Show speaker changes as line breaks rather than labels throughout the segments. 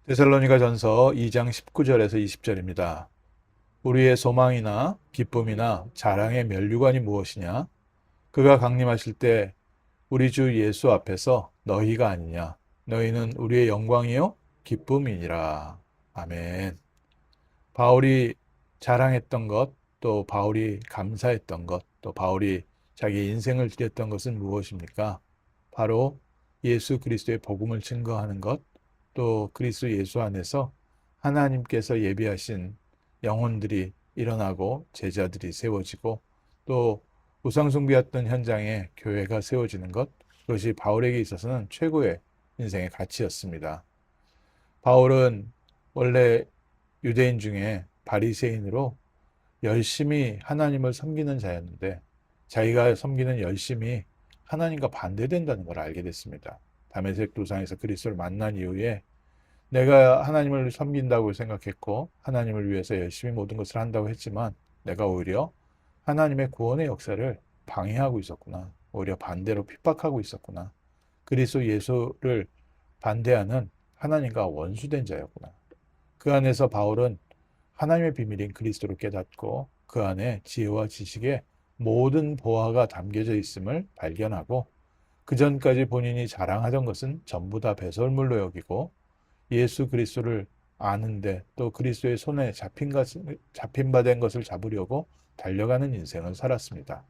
데살로니가전서 2장 19절에서 20절입니다. 우리의 소망이나 기쁨이나 자랑의 면류관이 무엇이냐? 그가 강림하실 때 우리 주 예수 앞에서 너희가 아니냐? 너희는 우리의 영광이요 기쁨이니라. 아멘. 바울이 자랑했던 것, 또 바울이 감사했던 것, 또 바울이 자기 인생을 드렸던 것은 무엇입니까? 바로 예수 그리스도의 복음을 증거하는 것, 또 그리스도 예수 안에서 하나님께서 예비하신 영혼들이 일어나고 제자들이 세워지고 또 우상 숭배했던 현장에 교회가 세워지는 것, 그것이 바울에게 있어서는 최고의 인생의 가치였습니다. 바울은 원래 유대인 중에 바리새인으로 열심히 하나님을 섬기는 자였는데 자기가 섬기는 열심이 하나님과 반대된다는 걸 알게 됐습니다. 다메섹 도상에서 그리스도를 만난 이후에 내가 하나님을 섬긴다고 생각했고 하나님을 위해서 열심히 모든 것을 한다고 했지만 내가 오히려 하나님의 구원의 역사를 방해하고 있었구나. 오히려 반대로 핍박하고 있었구나. 그리스도 예수를 반대하는 하나님과 원수된 자였구나. 그 안에서 바울은 하나님의 비밀인 그리스도를 깨닫고 그 안에 지혜와 지식의 모든 보화가 담겨져 있음을 발견하고 그 전까지 본인이 자랑하던 것은 전부 다 배설물로 여기고 예수 그리스도를 아는데 또 그리스도의 손에 잡힌 바 된 것을 잡으려고 달려가는 인생을 살았습니다.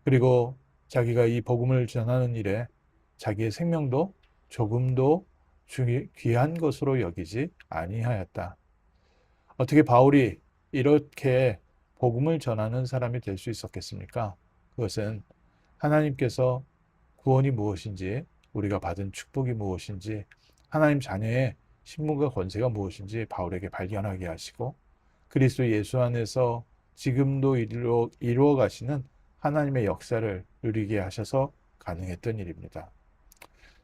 그리고 자기가 이 복음을 전하는 일에 자기의 생명도 조금도 귀한 것으로 여기지 아니하였다. 어떻게 바울이 이렇게 복음을 전하는 사람이 될 수 있었겠습니까? 그것은 하나님께서 구원이 무엇인지, 우리가 받은 축복이 무엇인지, 하나님 자녀의 신분과 권세가 무엇인지 바울에게 발견하게 하시고 그리스도 예수 안에서 지금도 이루어 가시는 하나님의 역사를 누리게 하셔서 가능했던 일입니다.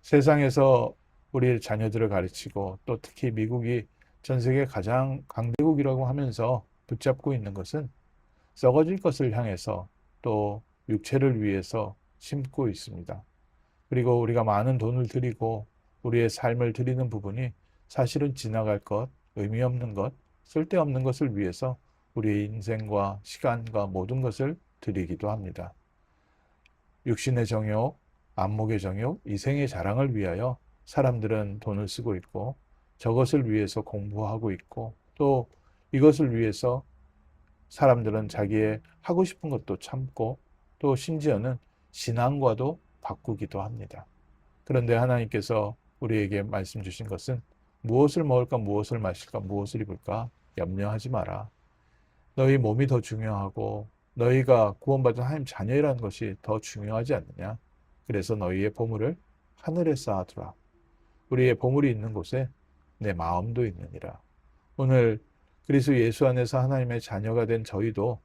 세상에서 우리 자녀들을 가르치고 또 특히 미국이 전 세계 가장 강대국이라고 하면서 붙잡고 있는 것은 썩어질 것을 향해서 또 육체를 위해서 심고 있습니다. 그리고 우리가 많은 돈을 들이고 우리의 삶을 드리는 부분이 사실은 지나갈 것, 의미 없는 것, 쓸데없는 것을 위해서 우리의 인생과 시간과 모든 것을 드리기도 합니다. 육신의 정욕, 안목의 정욕, 이생의 자랑을 위하여 사람들은 돈을 쓰고 있고 저것을 위해서 공부하고 있고 또 이것을 위해서 사람들은 자기의 하고 싶은 것도 참고 또 심지어는 신앙과도 바꾸기도 합니다. 그런데 하나님께서 우리에게 말씀 주신 것은 무엇을 먹을까, 무엇을 마실까, 무엇을 입을까 염려하지 마라. 너희 몸이 더 중요하고 너희가 구원받은 하나님 자녀이라는 것이 더 중요하지 않느냐. 그래서 너희의 보물을 하늘에 쌓아두라. 우리의 보물이 있는 곳에 내 마음도 있느니라. 오늘 그리스도 예수 안에서 하나님의 자녀가 된 저희도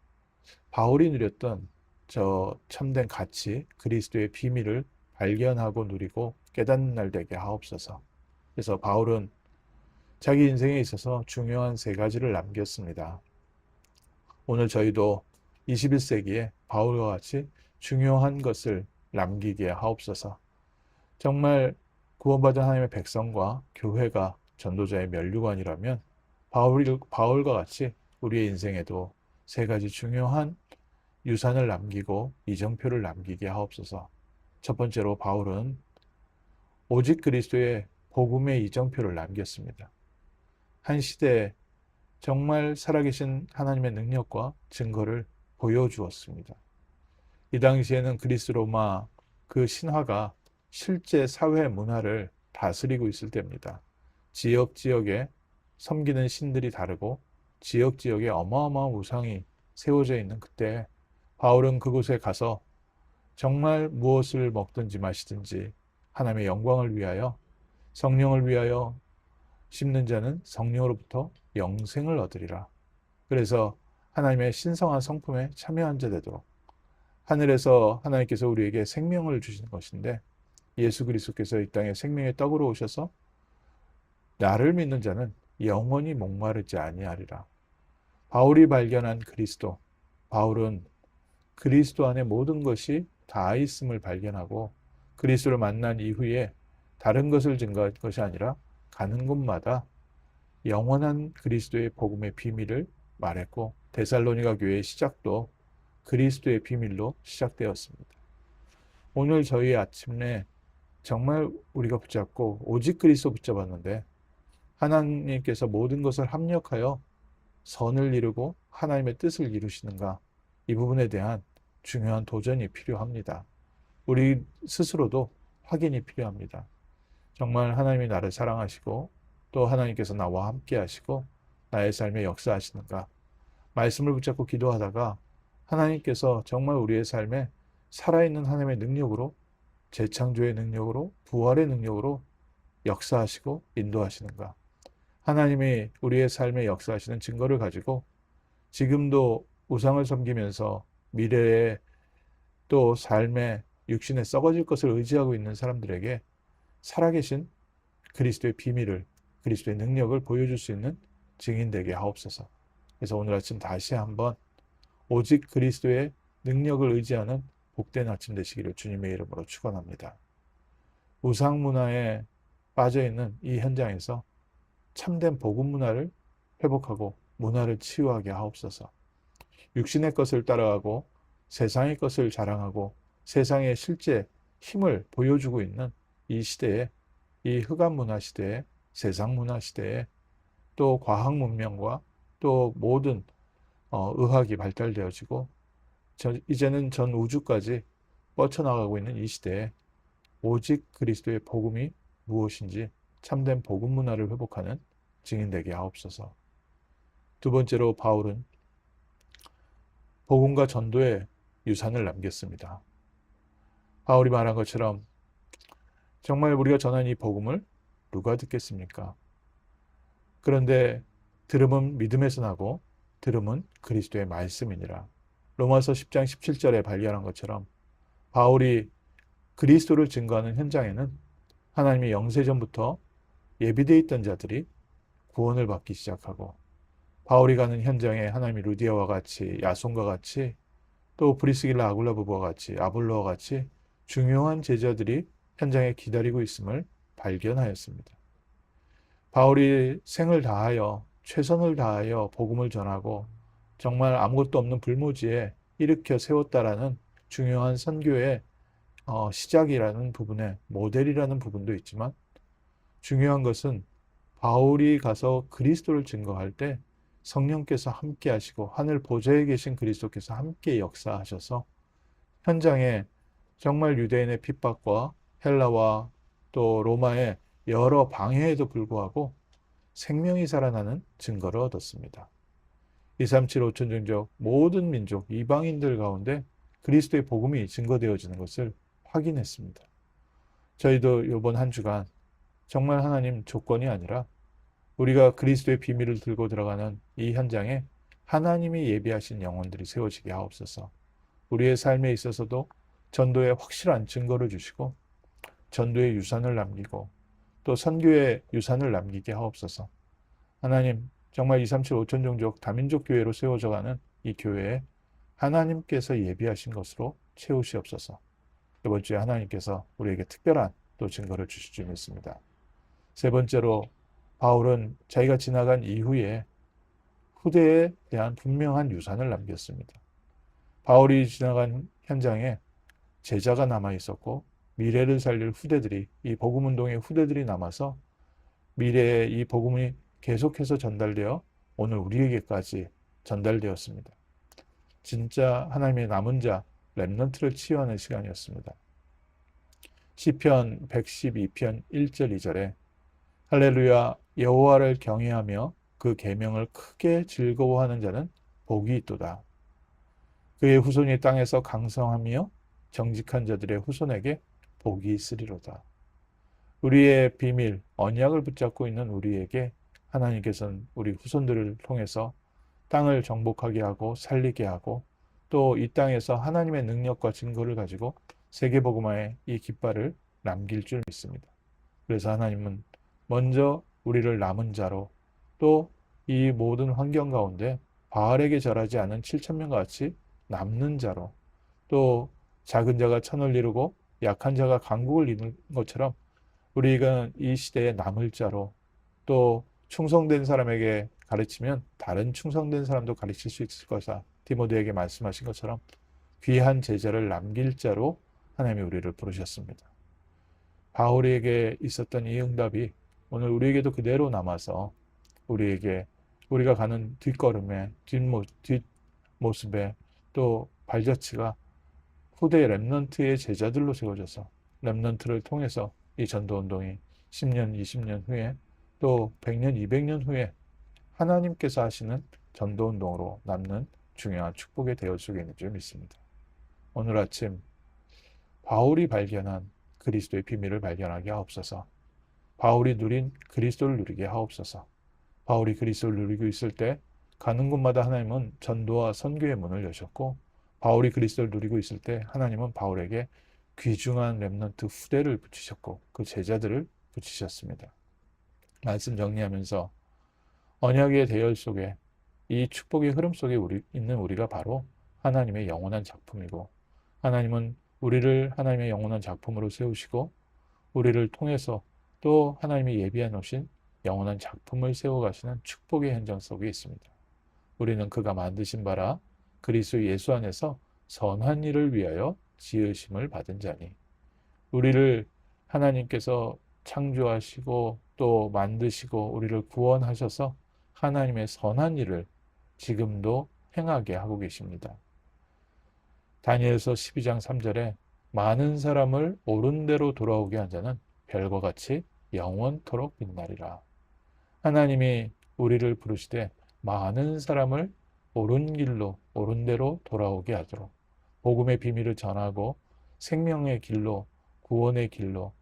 바울이 누렸던 저 참된 가치, 그리스도의 비밀을 발견하고 누리고 깨닫는 날 되게 하옵소서. 그래서 바울은 자기 인생에 있어서 중요한 세 가지를 남겼습니다. 오늘 저희도 21세기에 바울과 같이 중요한 것을 남기게 하옵소서. 정말 구원받은 하나님의 백성과 교회가 전도자의 면류관이라면 바울과 같이 우리의 인생에도 세 가지 중요한 유산을 남기고 이정표를 남기게 하옵소서. 첫 번째로 바울은 오직 그리스도의 복음의 이정표를 남겼습니다. 한 시대에 정말 살아계신 하나님의 능력과 증거를 보여주었습니다. 이 당시에는 그리스 로마 그 신화가 실제 사회 문화를 다스리고 있을 때입니다. 지역에 섬기는 신들이 다르고 지역에 어마어마한 우상이 세워져 있는 그때 바울은 그곳에 가서 정말 무엇을 먹든지 마시든지 하나님의 영광을 위하여 성령을 위하여 심는 자는 성령으로부터 영생을 얻으리라. 그래서 하나님의 신성한 성품에 참여한 자 되도록 하늘에서 하나님께서 우리에게 생명을 주신 것인데 예수 그리스도께서 이 땅에 생명의 떡으로 오셔서 나를 믿는 자는 영원히 목마르지 아니하리라. 바울이 발견한 그리스도, 바울은 그리스도 안에 모든 것이 다 있음을 발견하고 그리스도를 만난 이후에 다른 것을 증거할 것이 아니라 가는 곳마다 영원한 그리스도의 복음의 비밀을 말했고 데살로니가 교회의 시작도 그리스도의 비밀로 시작되었습니다. 오늘 저희 아침에 정말 우리가 붙잡고 오직 그리스도 붙잡았는데 하나님께서 모든 것을 합력하여 선을 이루고 하나님의 뜻을 이루시는가, 이 부분에 대한 중요한 도전이 필요합니다. 우리 스스로도 확인이 필요합니다. 정말 하나님이 나를 사랑하시고 또 하나님께서 나와 함께 하시고 나의 삶에 역사하시는가, 말씀을 붙잡고 기도하다가 하나님께서 정말 우리의 삶에 살아있는 하나님의 능력으로, 재창조의 능력으로, 부활의 능력으로 역사하시고 인도하시는가, 하나님이 우리의 삶에 역사하시는 증거를 가지고 지금도 우상을 섬기면서 미래에 또 삶에 육신에 썩어질 것을 의지하고 있는 사람들에게 살아계신 그리스도의 비밀을, 그리스도의 능력을 보여줄 수 있는 증인 되게 하옵소서. 그래서 오늘 아침 다시 한번 오직 그리스도의 능력을 의지하는 복된 아침 되시기를 주님의 이름으로 축원합니다. 우상 문화에 빠져있는 이 현장에서 참된 복음 문화를 회복하고 문화를 치유하게 하옵소서. 육신의 것을 따라가고 세상의 것을 자랑하고 세상의 실제 힘을 보여주고 있는 이 시대에, 이 흑암 문화 시대에, 세상 문화 시대에, 또 과학 문명과 또 모든 의학이 발달되어지고 이제는 전 우주까지 뻗쳐나가고 있는 이 시대에 오직 그리스도의 복음이 무엇인지 참된 복음 문화를 회복하는 증인되게 하옵소서. 두 번째로 바울은 복음과 전도의 유산을 남겼습니다. 바울이 말한 것처럼 정말 우리가 전한 이 복음을 누가 듣겠습니까? 그런데 들음은 믿음에서 나고 들음은 그리스도의 말씀이니라. 로마서 10장 17절에 발견한 것처럼 바울이 그리스도를 증거하는 현장에는 하나님이 영세전부터 예비되어 있던 자들이 구원을 받기 시작하고, 바울이 가는 현장에 하나님이 루디아와 같이, 야손과 같이, 또 브리스길라 아굴라 부부와 같이, 아볼로와 같이 중요한 제자들이 현장에 기다리고 있음을 발견하였습니다. 바울이 생을 다하여 최선을 다하여 복음을 전하고 정말 아무것도 없는 불모지에 일으켜 세웠다라는 중요한 선교의 시작이라는 부분에, 모델이라는 부분도 있지만 중요한 것은 바울이 가서 그리스도를 증거할 때 성령께서 함께 하시고 하늘 보좌에 계신 그리스도께서 함께 역사하셔서 현장에 정말 유대인의 핍박과 헬라와 또 로마의 여러 방해에도 불구하고 생명이 살아나는 증거를 얻었습니다. 237 5천 종족 모든 민족 이방인들 가운데 그리스도의 복음이 증거되어지는 것을 확인했습니다. 저희도 이번 한 주간 정말 하나님 조건이 아니라 우리가 그리스도의 비밀을 들고 들어가는 이 현장에 하나님이 예비하신 영혼들이 세워지게 하옵소서. 우리의 삶에 있어서도 전도의 확실한 증거를 주시고 전도의 유산을 남기고 또 선교의 유산을 남기게 하옵소서. 하나님, 정말 237 5천 종족 다민족 교회로 세워져가는 이 교회에 하나님께서 예비하신 것으로 채우시옵소서. 이번 주에 하나님께서 우리에게 특별한 또 증거를 주실 줄 믿습니다. 세 번째로 바울은 자기가 지나간 이후에 후대에 대한 분명한 유산을 남겼습니다. 바울이 지나간 현장에 제자가 남아 있었고 미래를 살릴 후대들이, 이 복음운동의 후대들이 남아서 미래에 이 복음이 계속해서 전달되어 오늘 우리에게까지 전달되었습니다. 진짜 하나님의 남은 자, 렘넌트를 치유하는 시간이었습니다. 시편 112편 1절 2절에 할렐루야, 여호와를 경외하며 그 계명을 크게 즐거워하는 자는 복이 있도다. 그의 후손이 땅에서 강성하며 정직한 자들의 후손에게 복이 있으리로다. 우리의 비밀, 언약을 붙잡고 있는 우리에게 하나님께서는 우리 후손들을 통해서 땅을 정복하게 하고 살리게 하고 또 이 땅에서 하나님의 능력과 증거를 가지고 세계복음화의 이 깃발을 남길 줄 믿습니다. 그래서 하나님은 먼저 우리를 남은 자로, 또 이 모든 환경 가운데 바알에게 절하지 않은 7,000명과 같이 남는 자로, 또 작은 자가 천을 이루고 약한 자가 강국을 이룬 것처럼 우리가 이 시대에 남을 자로, 또 충성된 사람에게 가르치면 다른 충성된 사람도 가르칠 수 있을 것이다. 디모데에게 말씀하신 것처럼 귀한 제자를 남길 자로 하나님이 우리를 부르셨습니다. 바울에게 있었던 이 응답이 오늘 우리에게도 그대로 남아서 우리에게 우리가 가는 뒷걸음에 뒷모습에 또 발자취가 후대 렘넌트의 제자들로 세워져서 렘넌트를 통해서 이 전도운동이 10년, 20년 후에 또 100년, 200년 후에 하나님께서 하시는 전도운동으로 남는 중요한 축복의 대열 속에 있는 줄 믿습니다. 오늘 아침 바울이 발견한 그리스도의 비밀을 발견하게 하옵소서. 바울이 누린 그리스도를 누리게 하옵소서. 바울이 그리스도를 누리고 있을 때 가는 곳마다 하나님은 전도와 선교의 문을 여셨고 바울이 그리스도를 누리고 있을 때 하나님은 바울에게 귀중한 렘넌트 후대를 붙이셨고 그 제자들을 붙이셨습니다. 말씀 정리하면서 언약의 대열 속에 이 축복의 흐름 속에 있는 우리가 바로 하나님의 영원한 작품이고 하나님은 우리를 하나님의 영원한 작품으로 세우시고 우리를 통해서 또 하나님이 예비해 놓으신 영원한 작품을 세워가시는 축복의 현장 속에 있습니다. 우리는 그가 만드신 바라 그리스도 예수 안에서 선한 일을 위하여 지으심을 받은 자니 우리를 하나님께서 창조하시고 또 만드시고 우리를 구원하셔서 하나님의 선한 일을 지금도 행하게 하고 계십니다. 다니엘서 12장 3절에 많은 사람을 옳은 대로 돌아오게 한 자는 별과 같이 영원토록 빛나리라. 하나님이 우리를 부르시되 많은 사람을 옳은 길로 옳은 대로 돌아오게 하도록 복음의 비밀을 전하고 생명의 길로 구원의 길로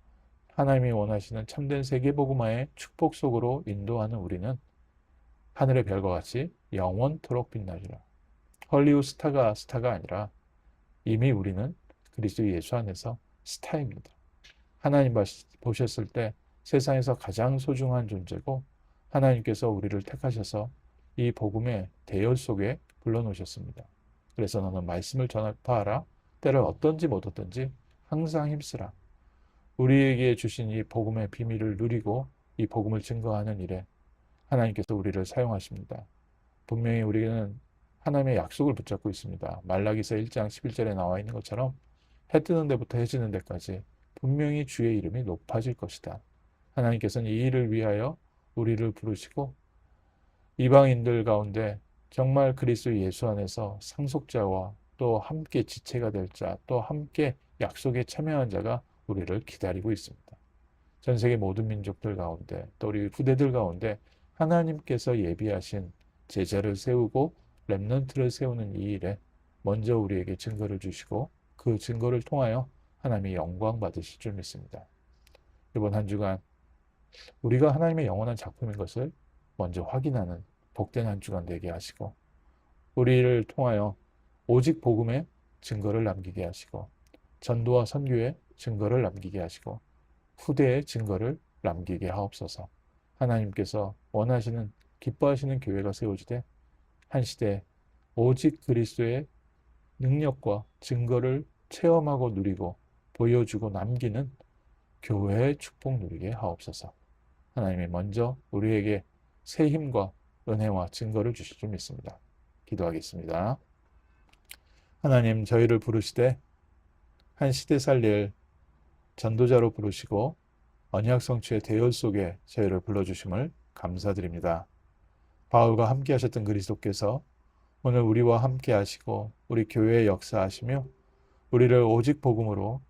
하나님이 원하시는 참된 세계복음화의 축복 속으로 인도하는 우리는 하늘의 별과 같이 영원토록 빛나리라. 헐리우드 스타가 아니라 이미 우리는 그리스도 예수 안에서 스타입니다. 하나님 보셨을 때 세상에서 가장 소중한 존재고 하나님께서 우리를 택하셔서 이 복음의 대열 속에 불러놓으셨습니다. 그래서 너는 말씀을 전파하라. 때를 어떤지 못 어떤지 항상 힘쓰라. 우리에게 주신 이 복음의 비밀을 누리고 이 복음을 증거하는 일에 하나님께서 우리를 사용하십니다. 분명히 우리는 하나님의 약속을 붙잡고 있습니다. 말라기서 1장 11절에 나와 있는 것처럼 해 뜨는 데부터 해 지는 데까지 분명히 주의 이름이 높아질 것이다. 하나님께서는 이 일을 위하여 우리를 부르시고 이방인들 가운데 정말 그리스도 예수 안에서 상속자와 또 함께 지체가 될 자, 또 함께 약속에 참여한 자가 우리를 기다리고 있습니다. 전 세계 모든 민족들 가운데 또 우리 후대들 가운데 하나님께서 예비하신 제자를 세우고 렘넌트를 세우는 이 일에 먼저 우리에게 증거를 주시고 그 증거를 통하여 하나님의 영광 받으실 줄 믿습니다. 이번 한 주간 우리가 하나님의 영원한 작품인 것을 먼저 확인하는 복된 한 주간 되게 하시고 우리를 통하여 오직 복음의 증거를 남기게 하시고 전도와 선교의 증거를 남기게 하시고 후대의 증거를 남기게 하옵소서. 하나님께서 원하시는 기뻐하시는 교회가 세워지되 한 시대 오직 그리스도의 능력과 증거를 체험하고 누리고 보여주고 남기는 교회의 축복 누리게 하옵소서. 하나님이 먼저 우리에게 새 힘과 은혜와 증거를 주실 줄 믿습니다. 기도하겠습니다. 하나님, 저희를 부르시되 한 시대 살릴 전도자로 부르시고 언약 성취의 대열 속에 저희를 불러주심을 감사드립니다. 바울과 함께 하셨던 그리스도께서 오늘 우리와 함께 하시고 우리 교회에 역사하시며 우리를 오직 복음으로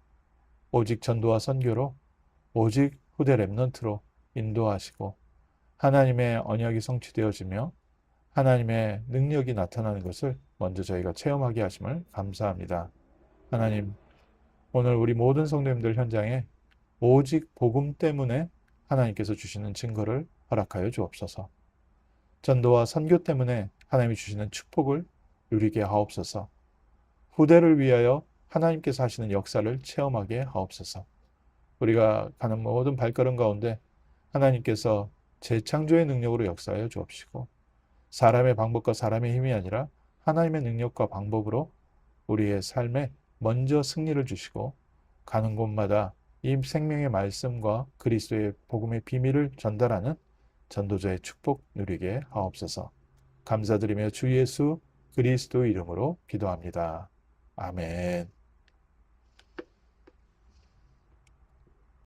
오직 전도와 선교로 오직 후대 렘넌트로 인도하시고 하나님의 언약이 성취되어지며 하나님의 능력이 나타나는 것을 먼저 저희가 체험하게 하심을 감사합니다. 하나님, 오늘 우리 모든 성도님들 현장에 오직 복음 때문에 하나님께서 주시는 증거를 허락하여 주옵소서. 전도와 선교 때문에 하나님이 주시는 축복을 누리게 하옵소서. 후대를 위하여 하나님께서 하시는 역사를 체험하게 하옵소서. 우리가 가는 모든 발걸음 가운데 하나님께서 재창조의 능력으로 역사하여 주옵시고 사람의 방법과 사람의 힘이 아니라 하나님의 능력과 방법으로 우리의 삶에 먼저 승리를 주시고 가는 곳마다 이 생명의 말씀과 그리스도의 복음의 비밀을 전달하는 전도자의 축복 누리게 하옵소서. 감사드리며 주 예수 그리스도 이름으로 기도합니다. 아멘.